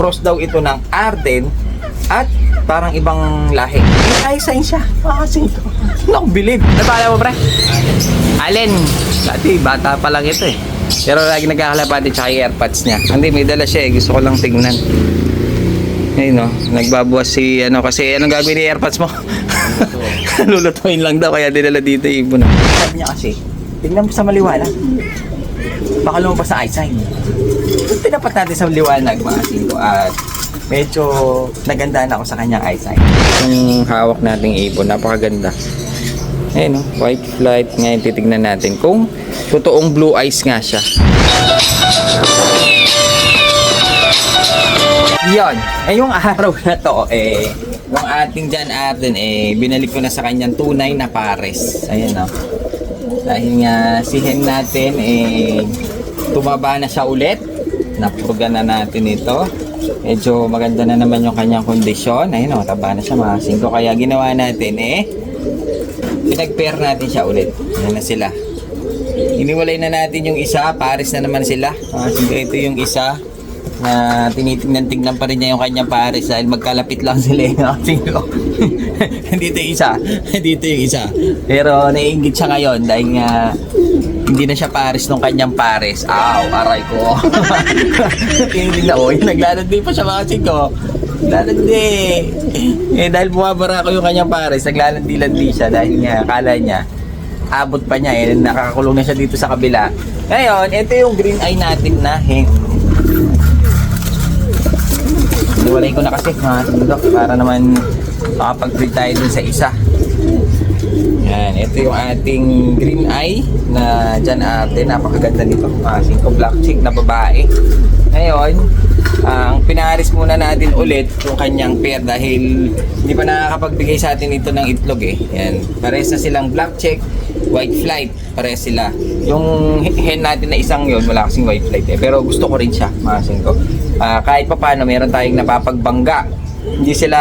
Cross daw ito ng Arden at parang ibang lahi. May eyesight siya. Kasi ito. Nakubilib. Napala mo, pre? Alin? Dati, bata pa lang ito eh. Pero lagi nagkakalapati tsaka yung airpods niya. Hindi, may dala siya eh. Gusto ko lang tingnan. Ayun no, nagbabawas si ano kasi anong gagawin ni airpods mo? Lulutuin lang daw kaya dinala dito yung ibon. Sabi niya kasi, tingnan mo sa maliwanag. Baka lumabas sa eyesight. Tinapat natin sa liwanag mga singko at medyo nagandaan ako sa kanyang eyesight. Yung hawak nating ibon, napakaganda. Ayun no, white flight. Ngayon titignan natin kung totoong blue eyes nga siya. Yon, yung araw na to yung ating John Arden binalik ko na sa kanyang tunay na pares. Ayan o. Dahil nga si hen natin tumaba na siya ulit. Napurga na natin ito. Medyo maganda na naman yung kanyang kondisyon. Ayun o, taba na siya mga singko. Kaya ginawa natin pinag-pair natin siya ulit. Ayan na sila. Iniwalay na natin yung isa, pares na naman sila. Singko, ito yung isa na tinitingnan-tingnan pa rin niya yung kanyang pares dahil magkalapit lang sila dito yung isa. Dito yung isa. Pero naiinggit siya ngayon dahil nga hindi na siya pares nung kanyang pares. Aw, aray ko. Tinitingnan ko, naglalandi pa siya mga singko. Naglalandi. Dahil bumabara ko yung kanyang pares, naglalandi-landi siya dahil nga akala niya abot pa niya nakakakulong na siya dito sa kabila. Ngayon, ito yung green eye natin na hen. Iwalay ko na kasi mga sundok para naman makapag-breed tayo dun sa isa. Yan, ito yung ating green eye na John Arden. Napakaganda nito. Mga 5 black chick na babae. Ngayon, ang pinaris muna natin ulit yung kanyang pair dahil hindi pa nakakapagbigay sa atin ito ng itlog Yan, pares na silang black chick, white flight, pares sila. Yung hen natin na isang yon wala kasing white flight pero gusto ko rin siya, mga singko. Kahit pa paano, meron tayong napapagbangga. Hindi sila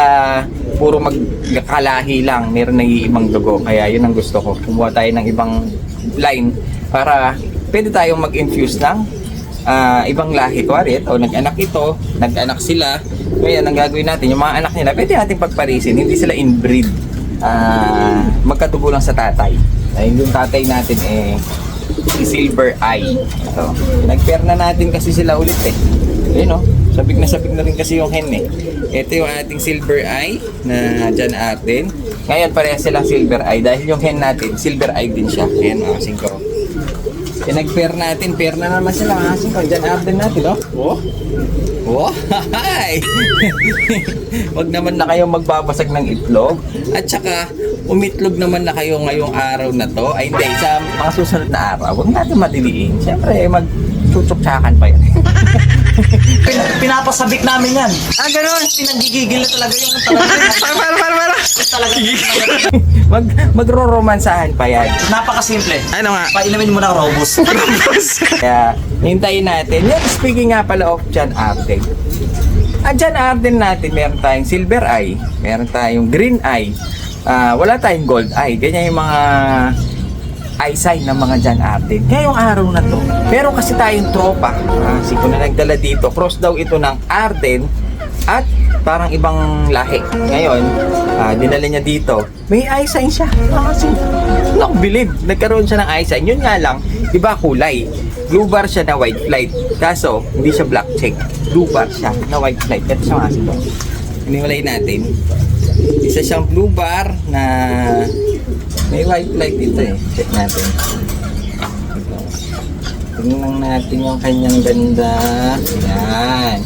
puro magkalahi lang, meron nag-iibang dugo. Kaya yun ang gusto ko. Kumuha tayo ng ibang line para pwede tayong mag-infuse ng ibang lahi. Kuwari, nag-anak ito, nag-anak sila. Ngayon, ang gagawin natin, yung mga anak nila, pwede natin pagparisin. Hindi sila inbreed. Magkatubo lang sa tatay. Dahil yung tatay natin si Silver Eye. So, nag-pair na natin kasi sila ulit Ayun sabik na rin kasi yung hen Ito yung ating Silver Eye na John Arden. Ngayon parehas silang Silver Eye dahil yung hen natin Silver Eye din siya. Ayan mga singko. Nag-pair natin, pair na naman sila mga singko. John Arden natin hi! Wag naman na kayong magbabasag ng itlog. At saka umitlog naman na kayo ngayong araw na to. Ay hindi, sa mga susunod na araw huwag natin madiliin. Siyempre magchuchok-tsakan pa yan. Pinapasabik namin yan. Gano'n. Pinagigigil na talaga yung talaga. Para. Magro-romansahan pa yan. Napakasimple. Ano nga? Pailamin mo ng Robust. Kaya, hintayin natin. Yan, speaking nga pala of John Arden. John Arden natin, meron tayong Silver Eye, meron tayong Green Eye, wala tayong Gold Eye. Ganyan yung mga eyesight ng mga John Arden. Ngayong araw na to, meron kasi tayong tropa. Siko na nagdala dito. Cross daw ito ng Arden at parang ibang lahi. Ngayon, dinala niya dito. May eyesight siya. Kasi, nakubilib. Nagkaroon siya ng eyesight. Yun nga lang, iba kulay. Blue bar siya na white flight. Kaso, hindi siya black check. Blue bar siya na white flight. Ito siya mga sito. Iniwalay natin. Isa siyang blue bar na may white light dito Check natin. Tingnan natin yung kanyang ganda. Yan.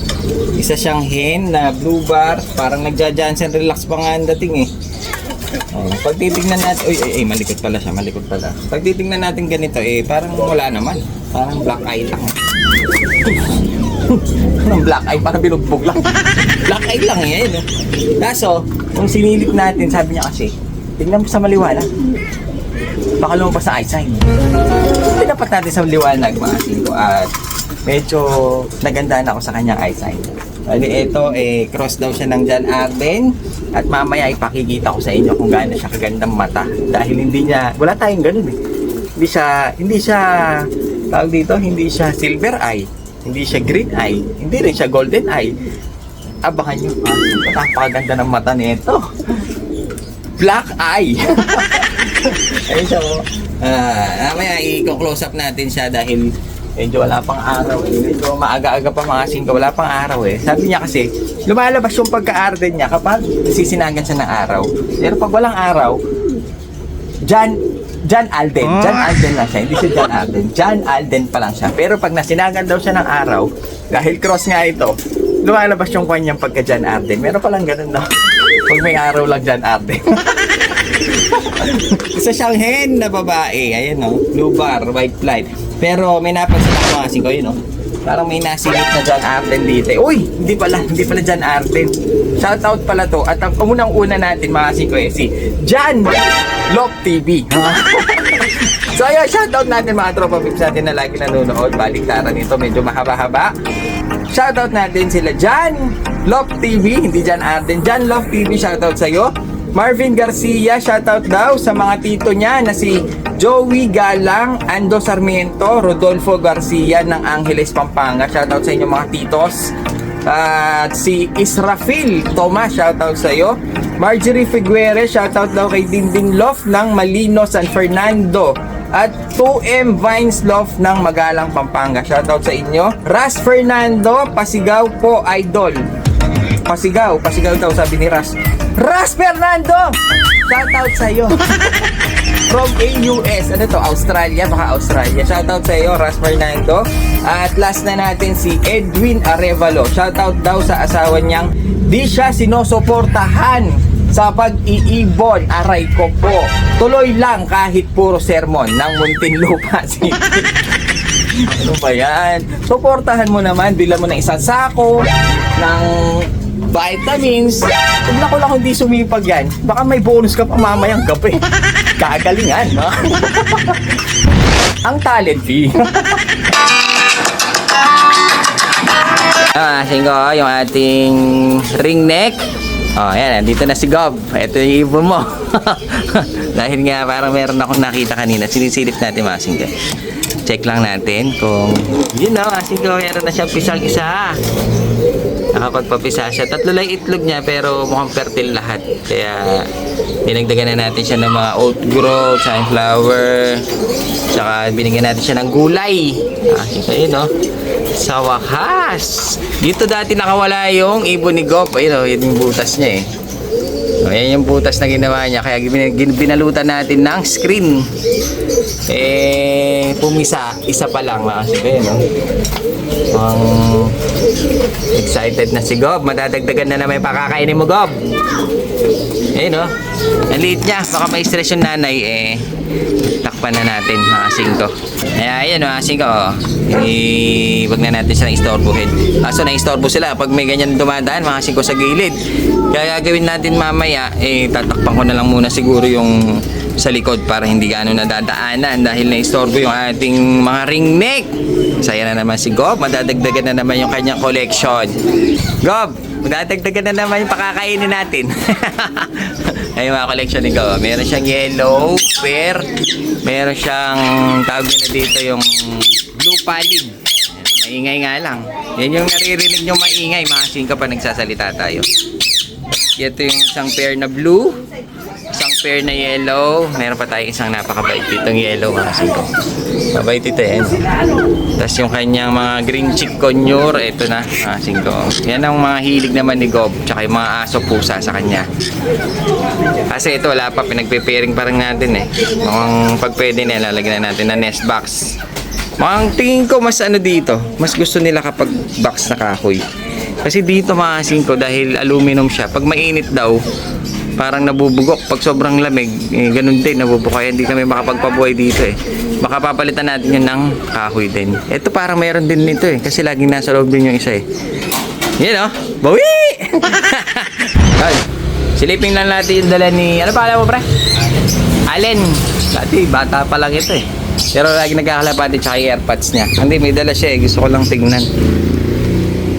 Isa siyang hen na blue bar. Parang nagja-Jansen relax pa nga ang dating Pag titingnan natin, malikot pala siya, malikot pala. Pag titingnan natin ganito, parang wala naman. Parang black eye lang. Parang black eye, parang binugbog lang. Black eye lang Kaso, kung sinilip natin, sabi niya kasi, tingnan mo sa maliwanag. Baka lumabas sa eyesight. Tinapat natin sa liwanag mga singko at medyo nagandaan ako sa kanyang eyesight. Bali ito, cross daw siya ng John Arden at mamaya ipakikita ko sa inyo kung gaano siya kagandang mata. Dahil hindi niya, wala tayong ganun Hindi siya, tawag dito, hindi siya silver eye, hindi siya green eye, hindi rin siya golden eye. abangan nyo. Napakaganda ng mata nito. Black eye. Ayun siya oh. Mamaya i-close up natin siya dahil medyo wala pang araw eh. Medyo maaga-aga pa mga singko, wala pang araw eh. Sabi niya kasi, lumalabas yung pagka-arte niya kapag sisinagan siya ng araw. Pero pag walang araw, John Alden. John Alden lang siya. Hindi siya John Alden. John Alden pa lang siya. Pero pag nasinagan daw siya ng araw, dahil cross nga ito, lumalabas yung kanyang pagka John Alden. Meron palang ganun no? Pag may araw lang John Alden. Isa siyang hen na babae. Ayan no. Blue bar, white flight. Pero may napansin ako mga singko yun no. Parang may nasilip na John Arden dito. Uy! Hindi pala John Arden. Shoutout pala to. At ang unang-una natin mga singko si John Love TV. So ayun, shoutout natin mga tropa pips natin na lagi nanonood. Baliktaran nito, medyo mahaba-haba. Shoutout natin sila John Love TV, hindi John Arden. John Love TV, shoutout sa'yo. Marvin Garcia, shoutout daw sa mga tito niya na si Joey Galang, Ando Sarmiento, Rodolfo Garcia ng Angeles, Pampanga. Shoutout sa inyo mga titos. At si Israfil Thomas, shoutout sa iyo. Marjorie Figueres, shoutout daw kay Dinding Love ng Malino, San Fernando. At 2M Vines Love ng Magalang, Pampanga. Shoutout sa inyo. Ras Fernando, Pasigaw po, idol. Pasigaw daw sabi ni Ras. Ras Fernando! Shoutout sa iyo. From AUS, ano to? Australia, baka Australia. Shoutout sa iyo, Ras Fernando. At last na natin si Edwin Arevalo. Shoutout daw sa asawa niyang di siya sinusuportahan sa pag-iibon. Aray ko po. Tuloy lang kahit puro sermon ng Muntinlupa City. Ano ba yan? Suportahan mo naman, bilang mo ng isang sako ng vitamins. Huwag na ko lang hindi sumipag yan. Baka may bonus ka pa mamayang gabi. Kagalingan, no? Ang talent fee. Singko, yung ating ring neck. Oh, yan, dito na si Gob. Ito yung ibon mo. Dahil nga parang meron akong nakita kanina. Sinisilip natin mga singko. Check lang natin kung yun na, singko, meron na siyang pisang isa. Nakapagpapisa siya. 3 lang itlog niya pero mukhang fertile lahat. Kaya dinagdagan na natin siya ng mga oat grow, sunflower. Tsaka binigyan natin siya ng gulay. Ayun no. Sa wakas. Dito dati nakawala yung ibon ni Gop. Ayun o, yun yung butas niya eh. So, yan yung butas na ginawa niya. Kaya binalutan natin ng screen. Pumisa. Isa pa lang mga sibe, no? Excited na si Gob. Madadagdagan na naman yung pakakainin mo, Gob. Ayun no. Ang liit niya. Baka may stress yung nanay takpan na natin mga singko. Ayan mga singko. Wag na natin siya istorbohin. Kaso na-istorbo sila pag may ganyan dumadaan mga singko sa gilid. Kaya gagawin natin mamaya tatakpan ko na lang muna siguro yung sa likod para hindi gaano nadadaanan dahil na-istorbo yung ating mga ring neck. Saya na naman si Gob. Madadagdagan na naman yung kanyang collection. Gob, madadagdagan na naman yung pakakainin natin. Ay mga collection ni Gob. Meron siyang yellow, pear. Meron siyang tawag na dito yung blue palid. Maingay nga lang. Yan yung naririnig nyo maingay. Mga singka pa nagsasalita tayo. Ito yung isang pair na blue. Isang pair na yellow. Meron pa tayo isang napakabait ditong yellow mga singko. Mabait ito Tapos yung kanyang mga green chick conure. Ito na mga singko. Yan ang mga hilig naman ni Gob. Tsaka yung mga aso pusa sa kanya. Kasi ito wala pa. Pinagpe-pairing parang natin Mukhang pag pwede na lalagyan na natin na nest box. Mukhang tingin ko mas dito. Mas gusto nila kapag box na kahoy. Kasi dito mga singko dahil aluminum siya. Pag mainit daw parang nabubugok. Pag sobrang lamig, ganun din, nabubugok. Kaya hindi kami makapagpabuhay dito Baka papalitan natin yun ng kahoy din. Ito parang meron din nito kasi laging nasa loob din yung isa Yan bawi! Ay, silipin lang natin yung dala ni, ano pala mo pre? Allen. Dati, bata pa lang ito Pero lagi nagkakalapati tsaka yung airpods niya. Hindi, may dala siya gusto ko lang tignan.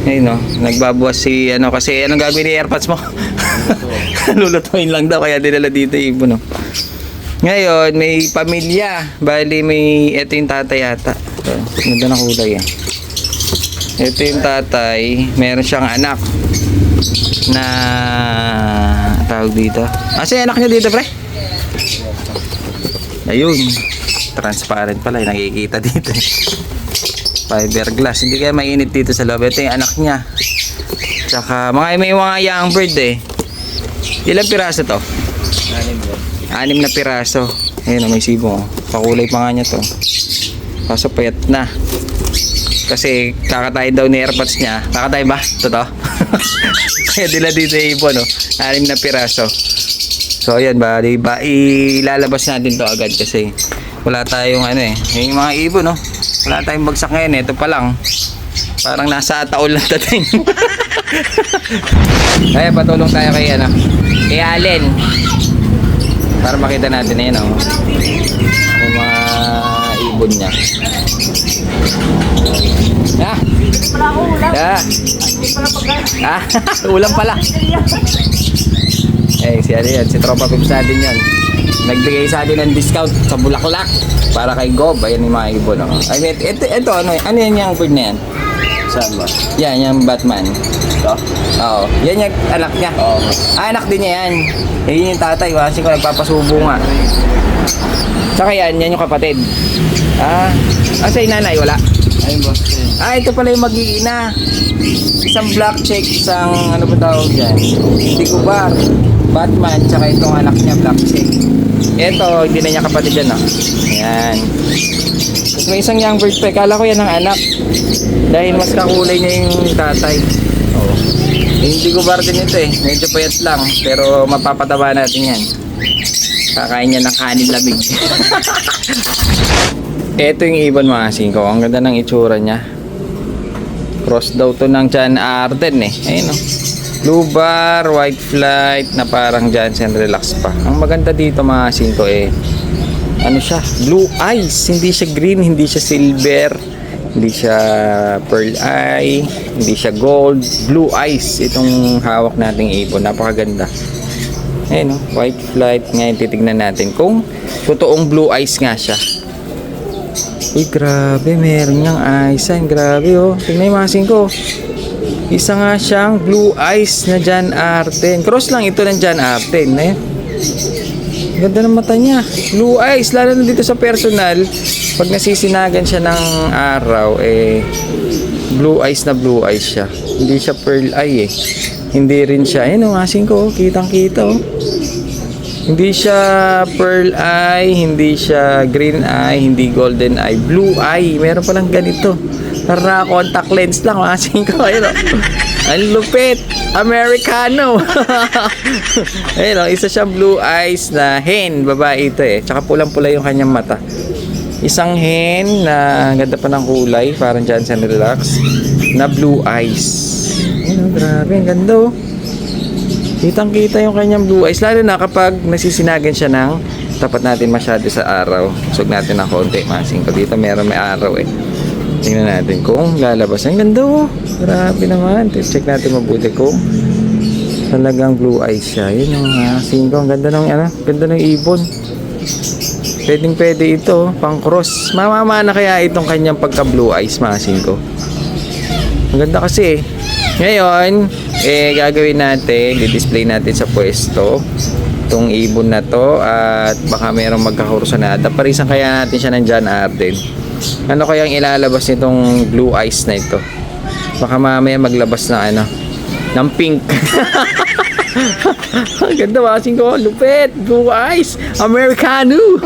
Ayun nagbabawas si kasi anong gagawin ni airpods mo? Lulutuin lang daw kaya dinala dito ibon Ngayon may pamilya. Bali may ito yung tatay yata. Ganda ng kulay Ito yung tatay. Meron siyang anak na tawag dito. Asa yung anak niya dito, pre? Ayun. Transparent pala. Nakikita dito. Fiberglass. Hindi kaya mainit dito sa loob. Ito yung anak niya. Tsaka may mga young bird eh. Ilang piraso to? 6 na piraso. Ayun, may sibo. Pakulay pa nga niya to. Kaso payat na. Kasi kakatay daw ni airpods niya. Kakatay ba? Totoo? Kaya dila dito yung ibon, no? 6 na piraso. So, ayan ba? Diba? Ilalabas natin to agad kasi wala tayong yung mga ibon, no? Wala tayong bagsak ngayon. Ito pa lang. Parang nasa taon lang tatin. Kaya patulong tayo kay Allen. Para makita natin na yun, oh. Yung mga ibon niya. Ulam pala. Si ano yan, si Tropa Pips natin yan. Nagbigay sa atin ng discount sa Bulaklak para kay Gob. Ayan yung mga ibon, oh. Ito, ano yan yung bird na yan? Saan ba? Yan, yung Batman. Ito? Oo. Yan yung anak niya. Oo. Anak din niya yan. Yun yung tatay. Kasi ko nagpapasubo nga. Tsaka yan yung kapatid. Asa yung nanay? Wala. Ayun, boss. Ito pala yung mag-iina. Isang black check, isang ano ba tawag dyan? Tigubar. Batman, tsaka itong anak niya, black check. Ito, hindi na niya kapatid yan, no? Ayan. Tapos may isang young bird pa. Kala ko yan ang anak. Dahil mas kakulay niya yung tatay. Oo. Hindi ko bar din ito eh. Medyo payat lang. Pero mapapataba natin yan. Kakain niya ng kanin lamig. Ito yung ibon mga singko. Ang ganda ng itsura niya. Cross daw to ng John Arden eh. Ayun o. Blue bar, white flight na parang Jansen Relax pa. Ang maganda dito mga singko eh. Ano siya? Blue eyes. Hindi siya green, hindi siya silver. Hindi siya pearl eye, hindi siya gold, blue eyes itong hawak nating ibon. Napakaganda. Ayun, no? White flight. Ngayon titignan natin kung totoong blue eyes nga siya. Uy, grabe, meron niyang eyes. Grabe, oh. Tingnan yung masing ko. Isa nga siyang blue eyes na John Arden. Cross lang ito ng John Arden. Ayun. Ganda ng mata niya. Blue eyes, lalo na dito sa personal. Pag nasisinagan siya ng araw, blue eyes na blue eyes siya. Hindi siya pearl eye eh. Hindi rin siya, ayun o, asing ko, kitang kita oh. Hindi siya pearl eye, hindi siya green eye, hindi golden eye, blue eye. Meron palang ganito. Para contact lens lang, asing ko, ayun o. Ang lupit, Americano. Ayun o, isa siyang blue eyes na hen, babae ito eh. Tsaka pulang-pula yung kanyang mata. Isang hen na ganda pa ng kulay, parang Jansen Relax, na blue eyes. Ayun, grabe, ang ganda oh. Kitang-kita yung kanyang blue eyes, lalo na kapag nasisinagan siya ng tapat natin masyado sa araw. Sug natin ng konti, masing ko dito meron may araw eh. Tingnan natin kung lalabas. Ang ganda oh. Grabe naman. Check natin mabuti kung talagang blue eyes siya. Yun yung masing ko. Ang ganda ng ganda ng ibon. Pwede ito, pang cross. Mamamana kaya itong kanyang pagka blue eyes, masing ko. Ang ganda kasi eh. Ngayon, gagawin natin, di-display natin sa pwesto itong ibon na to at baka merong magkakursunada. Parisan kaya natin siya ng John Arden. Ano kayang ilalabas nitong blue eyes na ito? Baka mamaya maglabas na ng pink. Ang ganda masing ko, lupit, blue eyes, Americano.